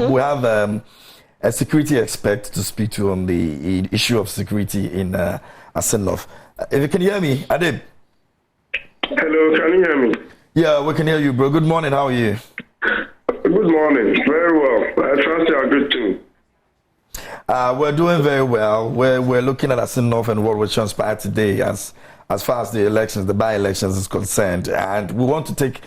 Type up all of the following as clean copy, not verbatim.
we have a security expert to speak to on the issue of security in Assin North. If you can hear me, Adib. Hello, can you hear me? Yeah, we can hear you, bro. Good morning. How are you? Good morning. Very well. I trust you are good too. We're doing very well. We're looking at Assin North and what will transpire today as far as the elections, the by-elections is concerned. And we want to take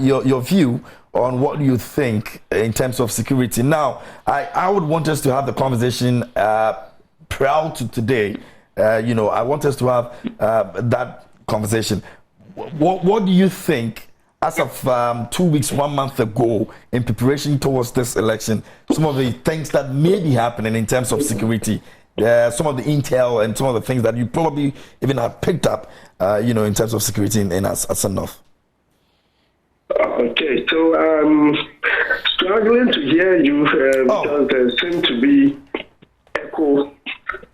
your view on what you think in terms of security. Now, I would want us to have the conversation prior to today. I want us to have that conversation. What do you think, as of 2 weeks, 1 month ago, in preparation towards this election, some of the things that may be happening in terms of security, some of the intel and some of the things that you probably even have picked up, in terms of security in Assin North? Okay, so I'm struggling to hear you because there seems to be echo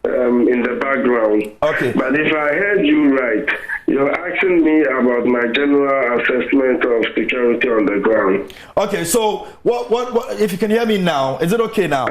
in the background. Okay. But if I heard you right, you're asking me about my general assessment of security on the ground. Okay, so what if you can hear me now, is it okay now?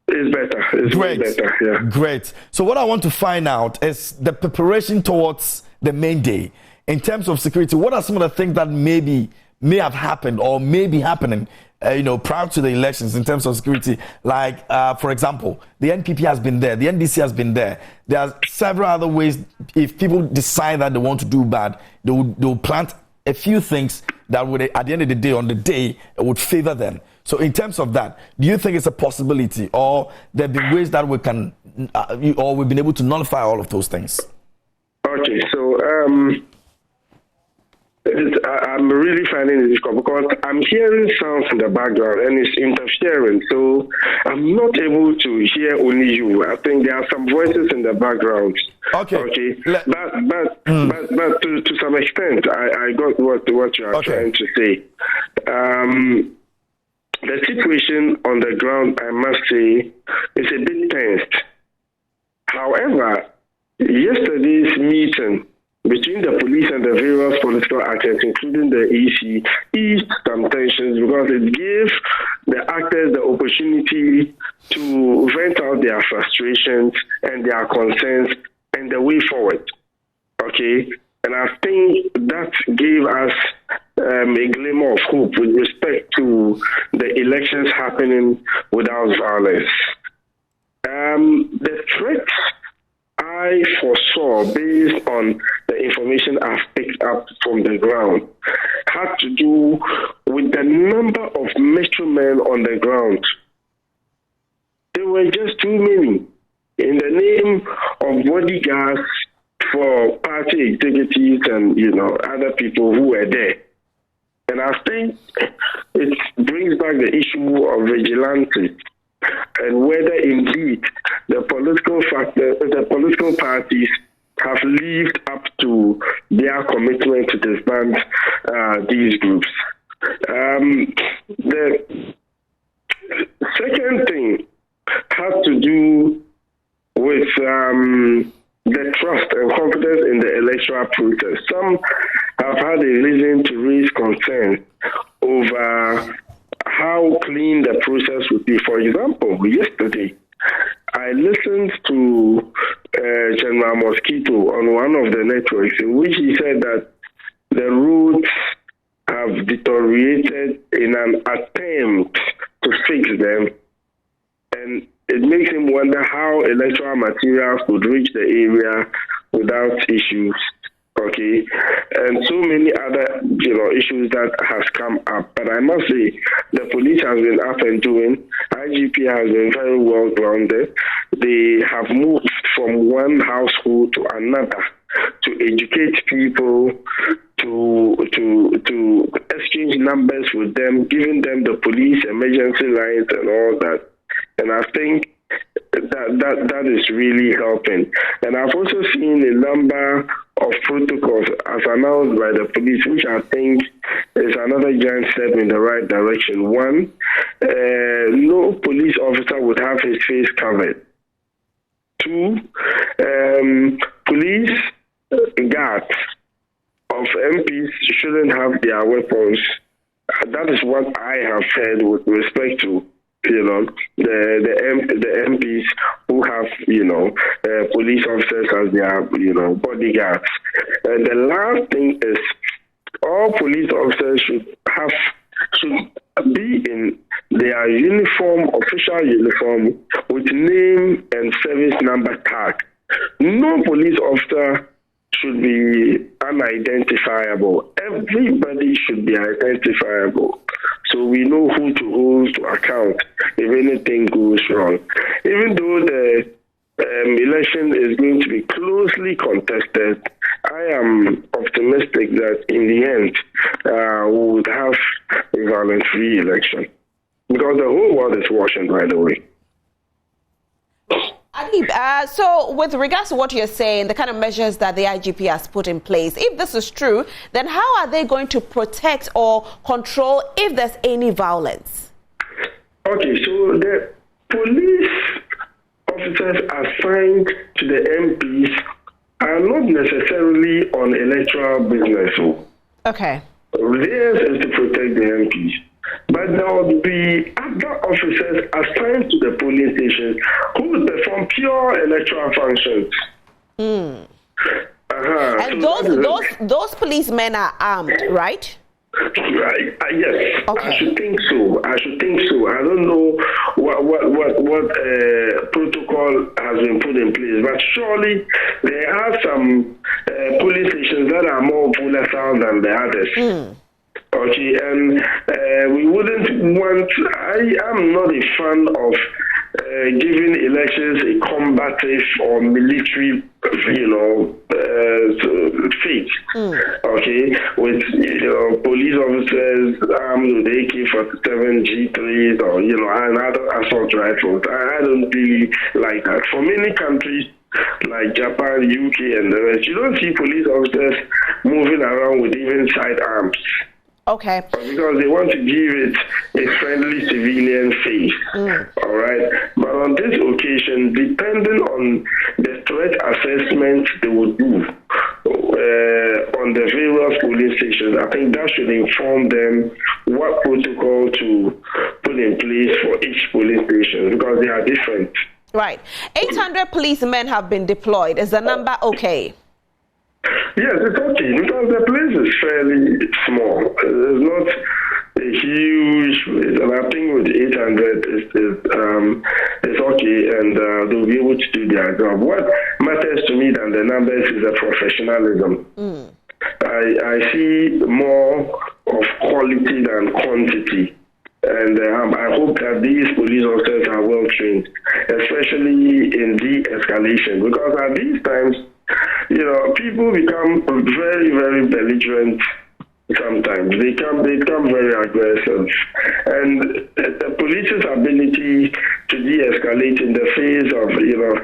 It's better. It's Great. better, yeah. Great. So what I want to find out is the preparation towards the main day. In terms of security, what are some of the things that may have happened or may be happening prior to the elections in terms of security? Like, for example, the NPP has been there, the NDC has been there. There are several other ways. If people decide that they want to do bad, they'll plant a few things that would, at the end of the day, on the day, would favor them. So in terms of that, do you think it's a possibility, or there have been ways that we can, or we've been able to nullify all of those things? Okay, so I'm really finding it difficult because I'm hearing sounds in the background and it's interfering. So I'm not able to hear only you. I think there are some voices in the background. Okay. But to some extent, I got what you are trying to say. The situation on the ground, I must say, is a bit tensed. However, yesterday's meeting between the police and the various political actors, including the EC, eased some tensions because it gave the actors the opportunity to vent out their frustrations and their concerns and the way forward. Okay? And I think that gave us a glimmer of hope with respect to the elections happening without violence. The threats I foresaw, based on the information I've picked up from the ground, had to do with the number of metro men on the ground. There were just too many. In the name of bodyguards for party executives and other people who were there. And I think it brings back the issue of vigilance and whether indeed the political parties have lived up to their commitment to disband these groups. The second thing has to do with the trust and confidence in the electoral process. Some have had a reason to raise concern over how clean the process would be. For example, yesterday, I listened to General Mosquito on one of the networks in which he said that the roads have deteriorated in an attempt to fix them, and it makes him wonder how electoral materials could reach the area without issues. Okay, and so many other issues that has come up. But I must say, the police has been up and doing. IGP has been very well grounded. They have moved from one household to another to educate people, to exchange numbers with them, giving them the police emergency lines and all that. And I think that is really helping. And I've also seen a number of protocols as announced by the police, which I think is another giant step in the right direction. One, no police officer would have his face covered. Two, police guards of MPs shouldn't have their weapons. That is what I have heard with respect to the MPs who have, police officers as their, bodyguards. And the last thing is all police officers should be in their uniform, official uniform, with name and service number tag. No police officer should be unidentifiable. Everybody should be identifiable, so we know who to hold to account if anything goes wrong. Even though the election is going to be closely contested, I am optimistic that in the end we would have a violence-free election, because the whole world is watching, by the way. Adib, so with regards to what you're saying, the kind of measures that the IGP has put in place, if this is true, then how are they going to protect or control if there's any violence? Okay, so the police officers assigned to the MPs are not necessarily on electoral business. Okay. Theirs is to protect the MPs. But there will be other officers assigned to the polling stations who will perform pure electoral functions. And so those policemen are armed, right? Right. Yes. Okay. I should think so. I don't know what protocol has been put in place, but surely there are some police stations that are more volatile than the others. Okay, and we wouldn't want. I am not a fan of giving elections a combative or military, fate. Okay, with police officers armed with AK-47 G3s or and other assault rifles. I don't really like that. For many countries like Japan, UK, and the rest, you don't see police officers moving around with even sidearms. Okay. Because they want to give it a friendly civilian face. All right. But on this occasion, depending on the threat assessment they will do on the various police stations, I think that should inform them what protocol to put in place for each police station, because they are different. Right. 800 policemen have been deployed. Is the number okay? Yes, it's okay, because the place is fairly small. It's not a huge place, and I think with 800 it's okay, and they'll be able to do their job. What matters to me than the numbers is the professionalism. I see more of quality than quantity. And I hope that these police officers are well trained, especially in de-escalation, because at these times, people become very, very belligerent. Sometimes they become very aggressive, and the police's ability to de-escalate in the face of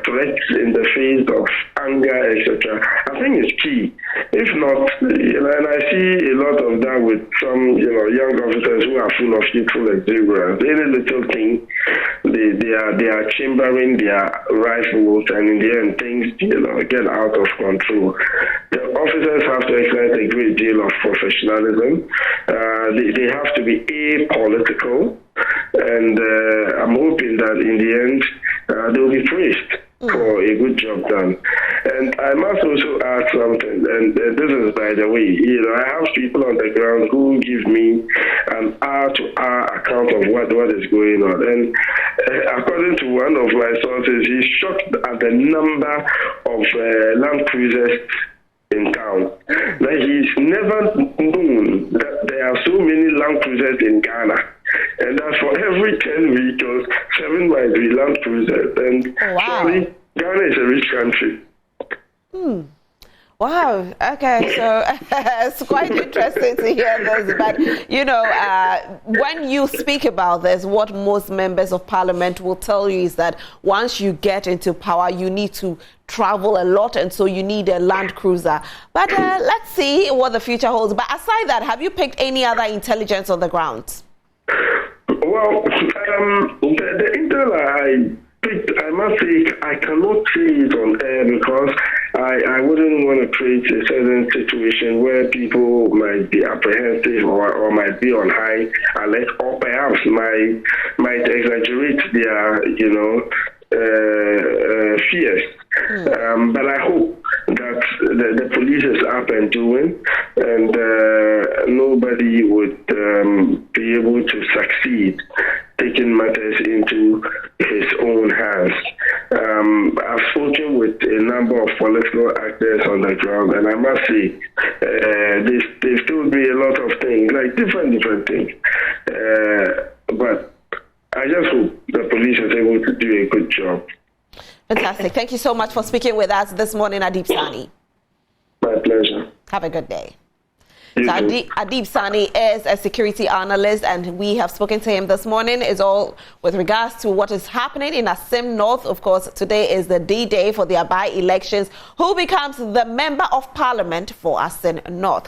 threats, in the face of anger, etc., I think is key. If not, and I see a lot of that with some young officers who are full of youthful exuberance. Any little thing, they are chambering their rifles, and in the end things get out of control. The officers have to exercise a great deal of professionalism. They have to be apolitical, and I'm hoping that in the end they will be praised for a good job done. And I must also add something, and this is by the way, I have people on the ground who give me an hour-to-hour account of what is going on. And according to one of my sources, he's shocked at the number of land cruisers in town. That he's never known that there are so many land cruisers in Ghana, and that for every 10 vehicles, 7 might be land cruisers. And surely Ghana is a rich country. Wow. Okay. So it's quite interesting to hear this. But, when you speak about this, what most members of parliament will tell you is that once you get into power, you need to travel a lot. And so you need a land cruiser. But let's see what the future holds. But aside that, have you picked any other intelligence on the ground? Well, the intel I picked, I must say, I cannot say it on air because I I wouldn't want to create a certain situation where people might be apprehensive or might be on high alert, or perhaps might exaggerate their, fears. But I hope that the police is up and doing, and nobody would be able to succeed taking matters into his own hands. I've spoken with a number of political actors on the ground, and I must say, they still do a lot of things, like different things. But I just hope the police is able to do a good job. Fantastic. Thank you so much for speaking with us this morning, Adib Saani. My pleasure. Have a good day. So Adib Saani is a security analyst, and we have spoken to him this morning. It's all with regards to what is happening in Assin North. Of course, today is the D-Day for their by-elections. Who becomes the Member of Parliament for Assin North?